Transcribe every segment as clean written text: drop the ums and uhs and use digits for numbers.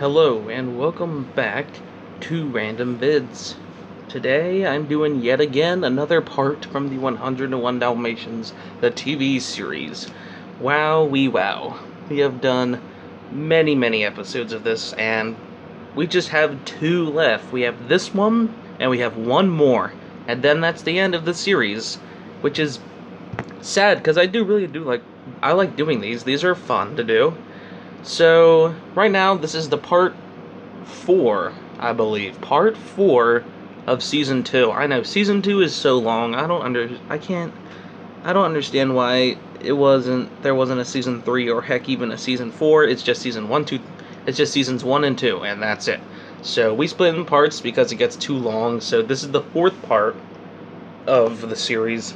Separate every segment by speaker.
Speaker 1: Hello and welcome back to Random Vids. Today I'm doing yet again another part from the 101 Dalmatians, the TV series. Wow, wow. We have done many episodes of this and we just have two left. We have this one and we have one more. And then that's the end of the series, which is sad because I like doing these. These are fun to do. So, right now, this is the part 4, I believe. Part 4 of Season 2. I know, Season 2 is so long, I don't understand why there wasn't a Season 3, or heck, even a Season 4. It's just it's just Seasons 1 and 2, and that's it. So, we split in parts because it gets too long, so this is the 4th part of the series.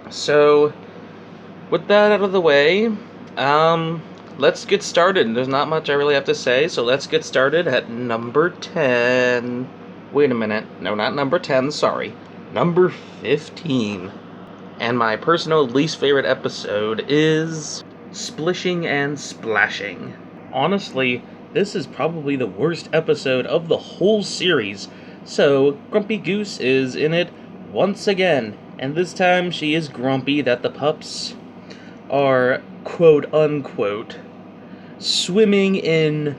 Speaker 1: So, with that out of the way, let's get started. There's not much I really have to say, so let's get started at number 10. Wait a minute. No, not number 10, sorry. Number 15. And my personal least favorite episode is Splishing and Splashing. Honestly, this is probably the worst episode of the whole series. So, Grumpy Goose is in it once again, and this time she is grumpy that the pups are quote-unquote swimming in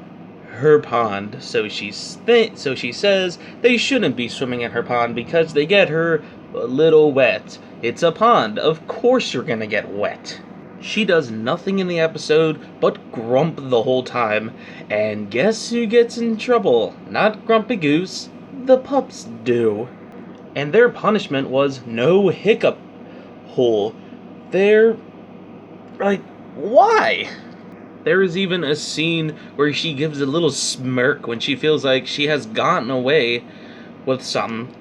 Speaker 1: her pond. So she says they shouldn't be swimming in her pond because they get her a little wet. It's a pond. Of course you're gonna get wet. She does nothing in the episode but grump the whole time. And guess who gets in trouble? Not Grumpy Goose. The pups do. And their punishment was no hiccup hole. They're like, why? There is even a scene where she gives a little smirk when she feels like she has gotten away with something.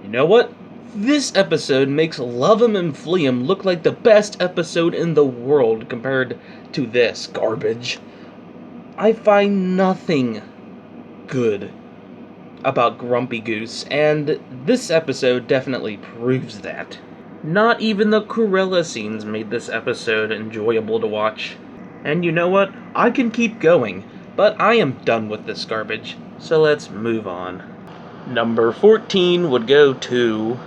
Speaker 1: You know what? This episode makes Love 'Em and Flee 'Em look like the best episode in the world compared to this garbage. I find nothing good about Grumpy Goose, and this episode definitely proves that. Not even the Cruella scenes made this episode enjoyable to watch. And you know what? I can keep going, but I am done with this garbage, so let's move on. Number 14 would go to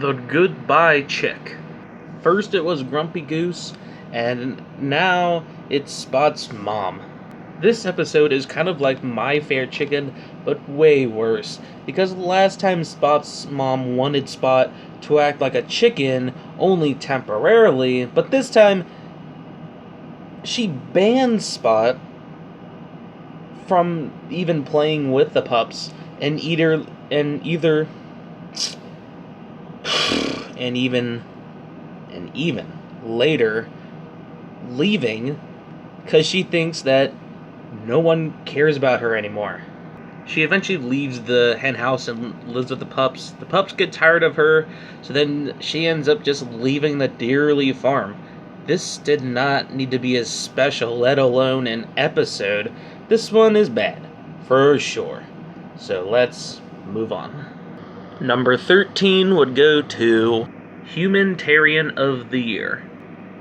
Speaker 1: The Goodbye Chick. First it was Grumpy Goose, and now it's Spot's mom. This episode is kind of like My Fair Chicken, but way worse, because last time Spot's mom wanted Spot to act like a chicken, only temporarily, but this time she banned Spot from even playing with the pups, and even later leaving because she thinks that no one cares about her anymore. She eventually leaves the hen house and lives with the pups. The pups get tired of her, so then she ends up just leaving the Dearly farm. This did not need to be as special, let alone an episode. This one is bad, for sure. So let's move on. Number 13 would go to Humanitarian of the Year.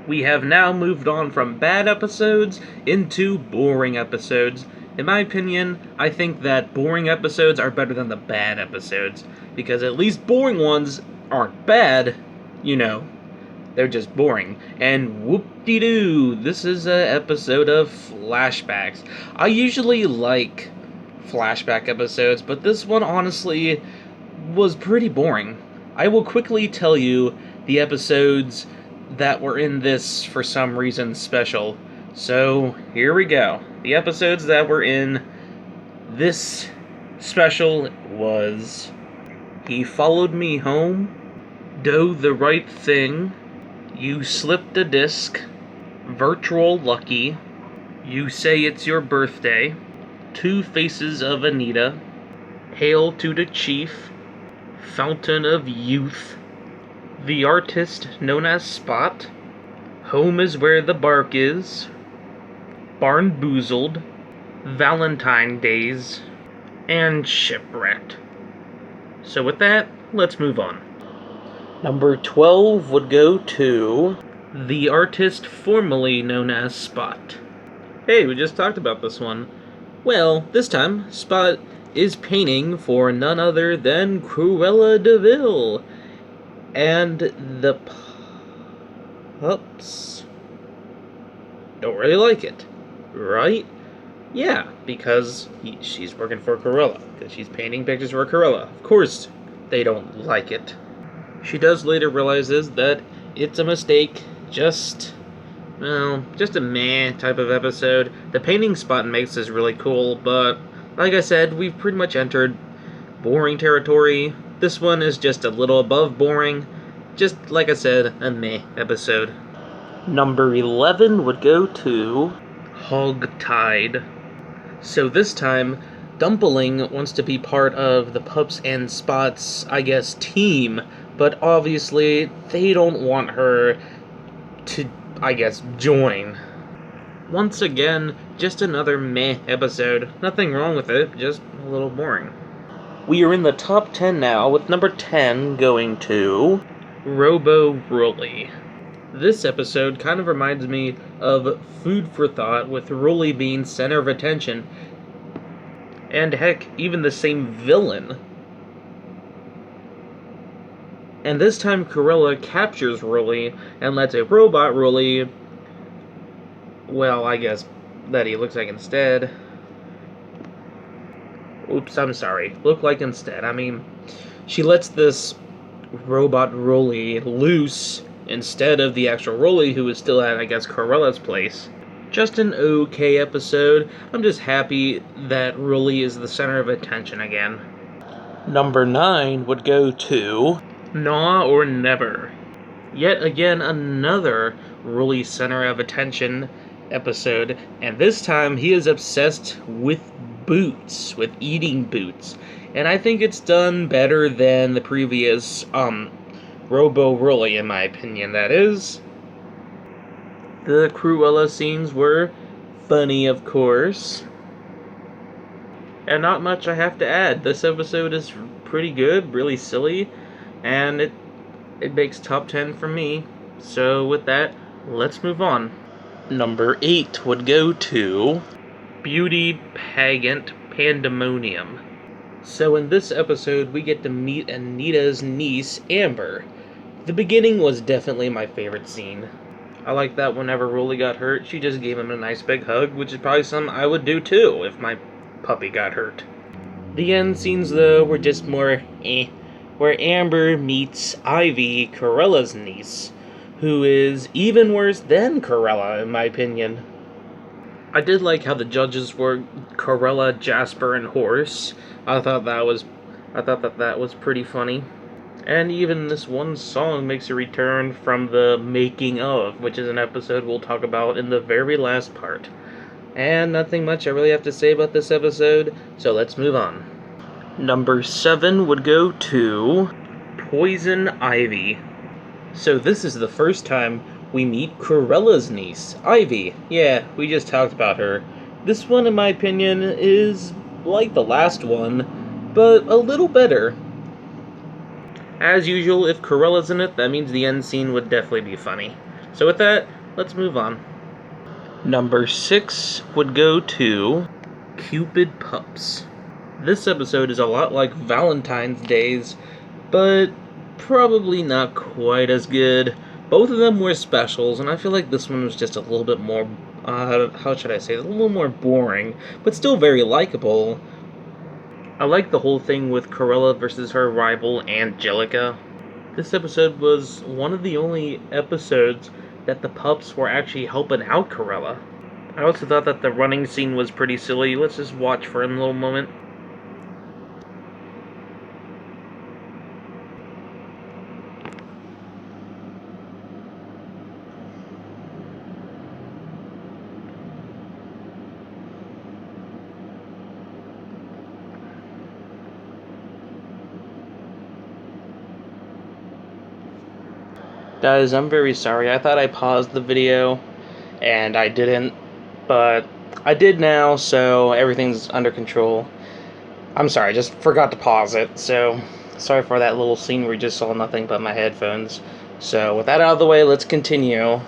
Speaker 1: We have now moved on from bad episodes into boring episodes. In my opinion, I think that boring episodes are better than the bad episodes, because at least boring ones aren't bad, they're just boring. And whoop-de-doo, this is an episode of flashbacks. I usually like flashback episodes, but this one honestly was pretty boring. I will quickly tell you the episodes that were in this for some reason special. So, here we go. The episodes that were in this special was He Followed Me Home, Do the Right Thing, You Slipped a Disc, Virtual Lucky, You Say It's Your Birthday, Two Faces of Anita, Hail to the Chief, Fountain of Youth, The Artist Known as Spot, Home is Where the Bark Is, Barnboozled, Valentine Days, and Shipwrecked. So with that, let's move on. Number 12 would go to The Artist Formerly Known as Spot. Hey, we just talked about this one. Well, this time, Spot is painting for none other than Cruella de Vil. And the Pups don't really like it, right? Yeah, because she's working for Cruella, because she's painting pictures for Cruella. Of course they don't like it. She does later realizes that it's a mistake, just a meh type of episode. The painting Spot makes is really cool, but like I said, we've pretty much entered boring territory. This one is just a little above boring. Just like I said, a meh episode. Number 11 would go to Hogtied. So this time, Dumpling wants to be part of the Pups and Spot's, I guess, team, but obviously they don't want her to, I guess, join. Once again, just another meh episode. Nothing wrong with it, just a little boring. We are in the top 10 now, with number 10 going to Robo Rolly. This episode kind of reminds me of Food for Thought, with Rolly being center of attention, and heck, even the same villain. And this time Cruella captures Rolly and lets a robot Rolly, well, I guess that he looks like instead. Oops, I'm sorry. Look like instead. I mean, she lets this robot Rolly loose instead of the actual Rolly, who is still at, I guess, Cruella's place. Just an okay episode. I'm just happy that Rolly is the center of attention again. Number 9 would go to Now or Never. Yet again, another Rolly center of attention episode, and this time he is obsessed with boots, with eating boots. And I think it's done better than the previous, Robo Rolly, in my opinion, that is. The Cruella scenes were funny, of course. And not much I have to add. This episode is pretty good, really silly, and it makes top 10 for me. So with that, let's move on. Number 8 would go to Beauty Pagant Pandemonium. So in this episode, we get to meet Anita's niece, Amber. The beginning was definitely my favorite scene. I like that whenever Rolly got hurt, she just gave him a nice big hug, which is probably something I would do too if my puppy got hurt. The end scenes, though, were just more where Amber meets Ivy, Corella's niece, who is even worse than Cruella, in my opinion. I did like how the judges were Cruella, Jasper, and Horace. I thought that was pretty funny. And even this one song makes a return from the making of, which is an episode we'll talk about in the very last part. And nothing much I really have to say about this episode, so let's move on. Number 7 would go to Poison Ivy. So this is the first time we meet Cruella's niece, Ivy. Yeah, we just talked about her. This one, in my opinion, is like the last one, but a little better. As usual, if Cruella's in it, that means the end scene would definitely be funny. So with that, let's move on. Number 6 would go to Cupid Pups. This episode is a lot like Valentine's Days, but probably not quite as good. Both of them were specials, and I feel like this one was just a little bit more, how should I say, a little more boring, but still very likable. I like the whole thing with Cruella versus her rival, Angelica. This episode was one of the only episodes that the Pups were actually helping out Cruella. I also thought that the running scene was pretty silly. Let's just watch for a little moment. Guys, I'm very sorry. I thought I paused the video, and I didn't, but I did now, so everything's under control. I'm sorry, I just forgot to pause it, so sorry for that little scene where you just saw nothing but my headphones. So with that out of the way, let's continue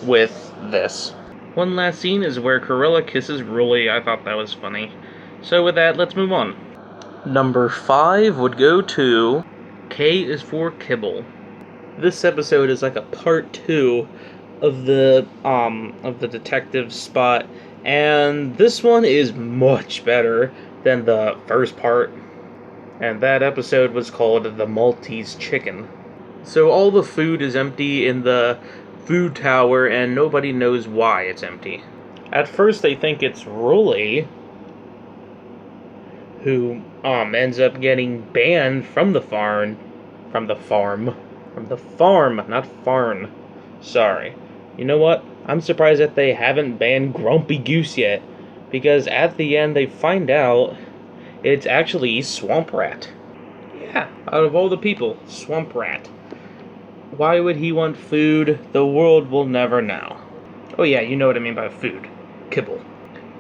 Speaker 1: with this. One last scene is where Cruella kisses Rolly. I thought that was funny. So with that, let's move on. Number 5 would go to K is for Kibble. This episode is like a part 2 of the detective spot, and this one is much better than the first part. And that episode was called The Maltese Chicken. So all the food is empty in the food tower, and nobody knows why it's empty. At first they think it's Rolly, who ends up getting banned from the farm, not farm. Sorry. You know what? I'm surprised that they haven't banned Grumpy Goose yet, because at the end they find out it's actually Swamp Rat. Yeah, out of all the people, Swamp Rat. Why would he want food? The world will never know. Oh yeah, you know what I mean by food. Kibble.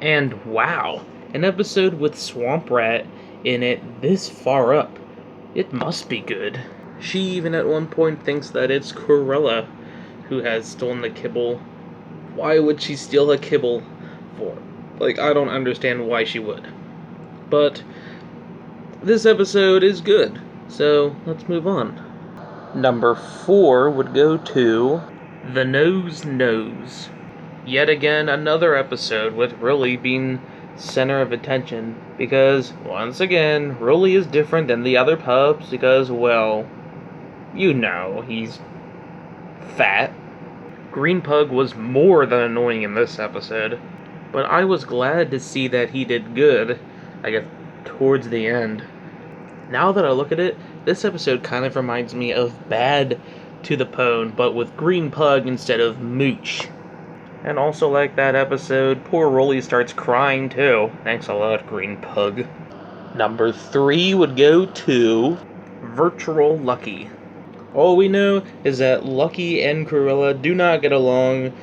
Speaker 1: And wow, an episode with Swamp Rat in it this far up. It must be good. She even at one point thinks that it's Cruella who has stolen the kibble. Why would she steal a kibble for? Like, I don't understand why she would. But this episode is good, so let's move on. Number 4 would go to The Nose Knows. Yet again, another episode with Rolly being center of attention, because, once again, Rolly is different than the other pups, because, well, you know, he's fat. Green Pug was more than annoying in this episode, but I was glad to see that he did good, I guess, towards the end. Now that I look at it, this episode kind of reminds me of Bad to the Pone, but with Green Pug instead of Mooch. And also like that episode, poor Rolly starts crying too. Thanks a lot, Green Pug. Number 3 would go to Virtual Lucky. All we know is that Lucky and Cruella do not get along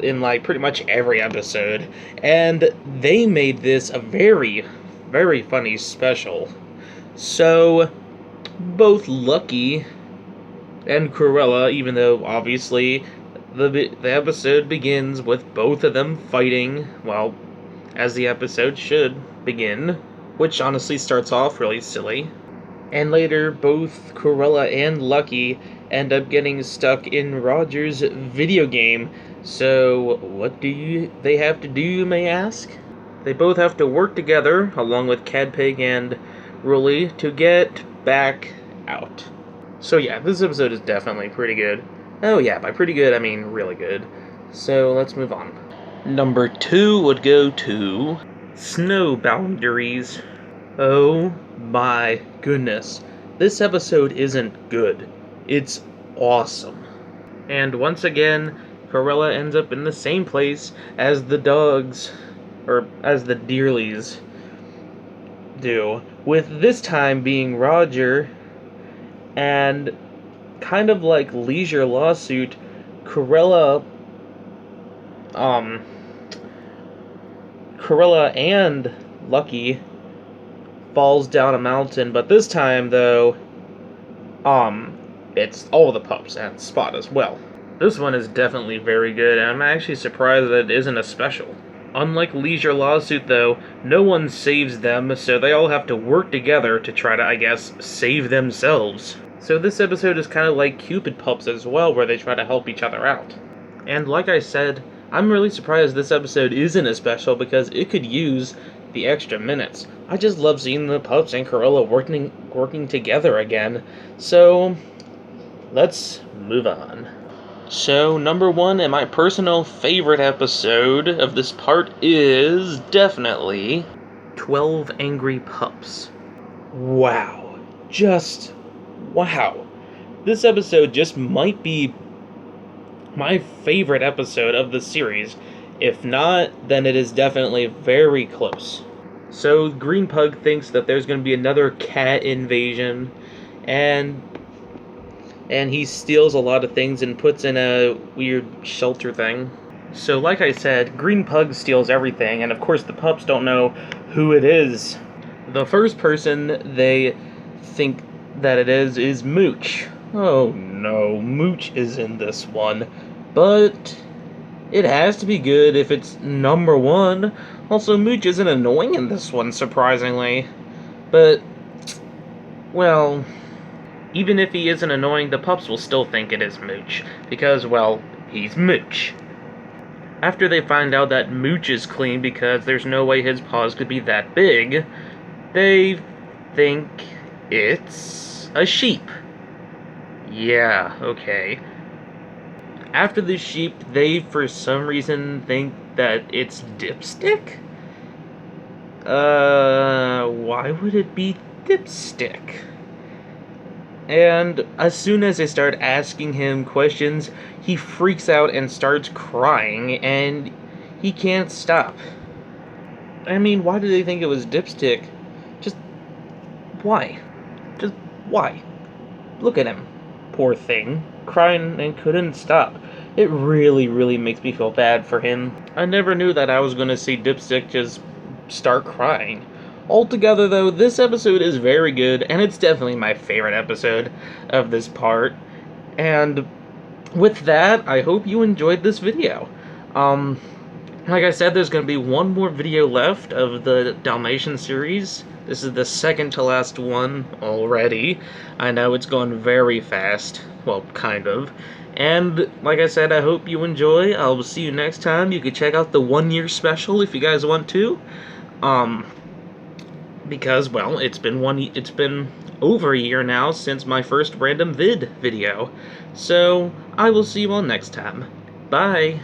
Speaker 1: in like pretty much every episode, and they made this a very, very funny special. So, both Lucky and Cruella, even though obviously the episode begins with both of them fighting, well, as the episode should begin, which honestly starts off really silly. And later, both Cruella and Lucky end up getting stuck in Roger's video game. So, what do they have to do, you may ask? They both have to work together, along with Cadpig and Rolly, to get back out. So yeah, this episode is definitely pretty good. Oh yeah, by pretty good, I mean really good. So, let's move on. Number 2 would go to Snow Boundaries. Oh my goodness. This episode isn't good. It's awesome. And once again, Cruella ends up in the same place as the dogs, or as the Dearlies do, with this time being Roger, and kind of like Leisure Lawsuit, Cruella and Lucky falls down a mountain, but this time, though, it's all the pups and Spot as well. This one is definitely very good, and I'm actually surprised that it isn't a special. Unlike Leisure Lawsuit, though, no one saves them, so they all have to work together to try to, I guess, save themselves. So this episode is kind of like Cupid Pups as well, where they try to help each other out. And like I said, I'm really surprised this episode isn't a special, because it could use the extra minutes. I just love seeing the pups and Cruella working together again. So, let's move on. So, number 1 and my personal favorite episode of this part is definitely 12 Angry Pups. Wow. Just wow. This episode just might be my favorite episode of the series. If not, then it is definitely very close. So, Green Pug thinks that there's going to be another cat invasion, and he steals a lot of things and puts in a weird shelter thing. So, like I said, Green Pug steals everything, and of course the pups don't know who it is. The first person they think that it is Mooch. Oh no, Mooch is in this one. But It has to be good if it's number one. Also, Mooch isn't annoying in this one, surprisingly. But, well, even if he isn't annoying, the pups will still think it is Mooch. Because, well, he's Mooch. After they find out that Mooch is clean because there's no way his paws could be that big, they think it's a sheep. Yeah, okay. After the sheep, they for some reason think that it's Dipstick? Why would it be Dipstick? And as soon as they start asking him questions, he freaks out and starts crying, and he can't stop. I mean, why do they think it was Dipstick? Just why? Just why? Look at him. Poor thing. Crying and couldn't stop. It really, really makes me feel bad for him. I never knew that I was going to see Dipstick just start crying. Altogether, though, this episode is very good, and it's definitely my favorite episode of this part. And with that, I hope you enjoyed this video. Like I said, there's going to be one more video left of the Dalmatian series. This is the second to last one already. I know it's gone very fast. Well, kind of. And, like I said, I hope you enjoy. I'll see you next time. You can check out the 1 year special if you guys want to. Because, well, it's been over a year now since my first random video. So, I will see you all next time. Bye!